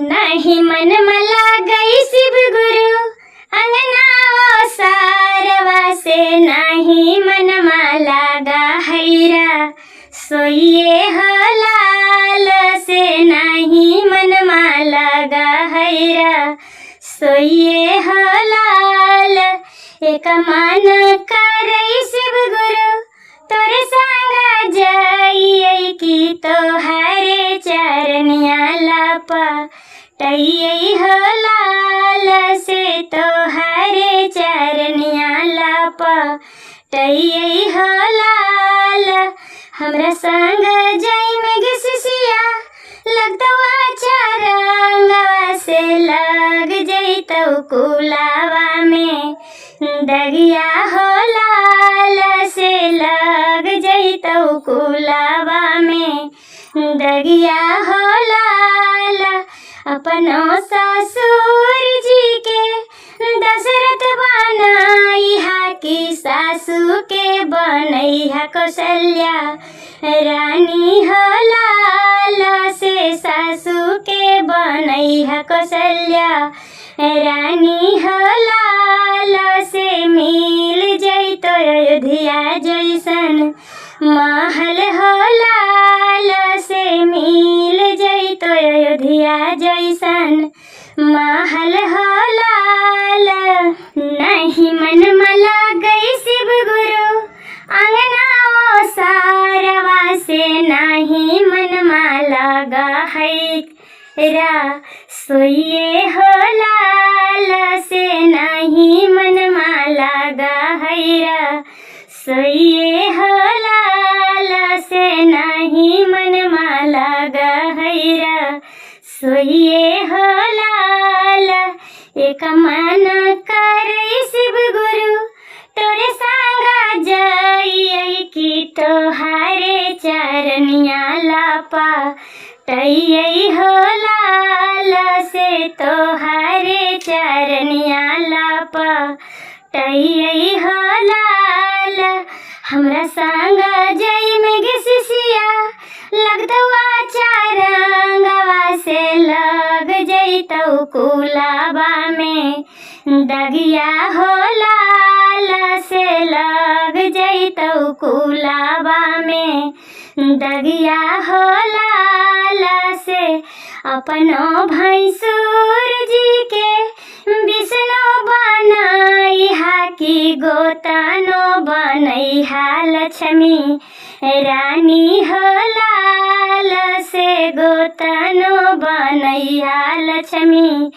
नहीं मन मला गई शिव गुरु अंगना ओ सारवा से, नहीं मन माला गा हैरा सोइए हो लाल से, नहीं मन माला गा हैरा सोइए हो लाल। एक मन करई शिव गुरु तोरे संगा जाइए की तोहारे चरनिया लापा टइयै हो लाल से, तोहारे चरनिया लापा टइयै हो लाल। हमरा संग जाई में गिसिया लगतवा चारंगवा से, लग जइतौ कुलावा में दगिया हो लाल से, लग जइतौ कुलावा में दगिया हो लाल। अपनो ससुर जी के दशरथ बनाइहा की सासू के बनैहा कौशल्या रानी हो लाल से, सासू के बनैहा कौशल्या रानी हो लाल से। मिल जइतो अयोध्या जैसन महल हो लाल से, मिल जइतो अयोध्या जैसन महल हो लाल। नहीं मन मला गई शिव गुरु अंगना ओ सारवा से, नहीं मन माला गा हैरा सोइए हो लाल से, नहीं मन माला गा हैरा सोइए हो लाल से, नहीं मन माला गा हैरा सोइए हो लाल। एक मन करई शिव गुरु तोरे संगा जाइए की तोहारे चरनिया लापा टइयै हो लाल से, तोहारे चरनिया लापा टइयै हो लाल। हमरा संग जाई में गिसिया लगतवा चारंगवा से, लग जइतौ कुलावा में दगिया हो लाल से, लग जइतौ कुलावा में दगिया हो लाल से। अपनो भैंसुर जी के विष्णु बनैहा की गोतनो बनैहा लक्ष्मी रानी हो लाल से, गोतनो बनैहा लक्ष्मी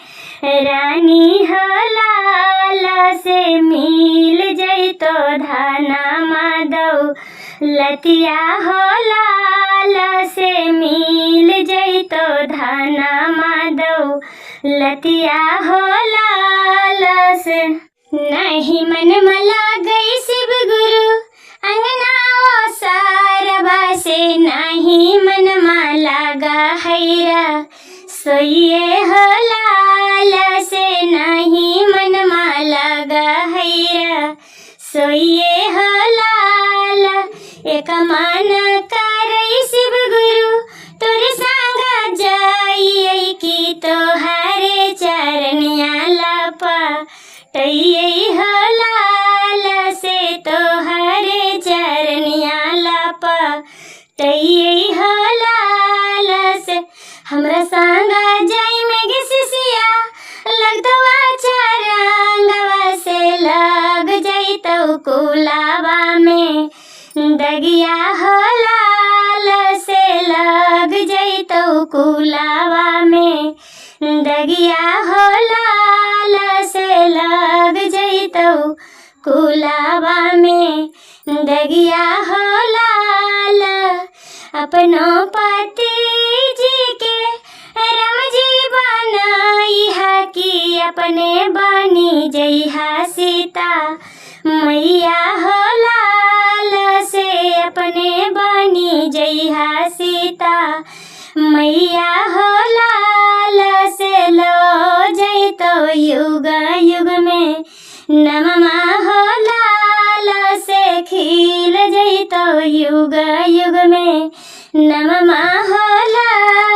रानी हो लाल से। मिल जइतो धना माधव लतिया हो लाल से, मिल जइतो धना माधव लतिया हो लाल से। नहीं मन मला गई शिव गुरु अंगना ओ सारवा से, नहीं मन माला गा हैरा सोइए हो लाल से, नहीं मन माला गा हैरा सोइए हो लाल। एक मन करई शिव गुरु तोरे संगा जाइए की तोहारे चरनिया लापा टइयै हो लाल से, तोहारे चरनिया लापा टइयै हो लाल से। हमरा संगा जाई में गिसिया लगतवा चारंगवा से, लग जइतौ कुलावा में दगिया हो लाल से, लग जइतौ कुलावा में दगिया हो लाल से, लग जइतौ कुलावा में दगिया हो लाल। अपनो पति जी के राम जी बनैहा की अपने बनी जइहा सीता मैया हो लाल से, अपने बनी जइहा सीता मैया हो लाल से। लो जइतो युग युग में नममा हो लाल से, खिल जइतो युग युग में नममा हो लाल।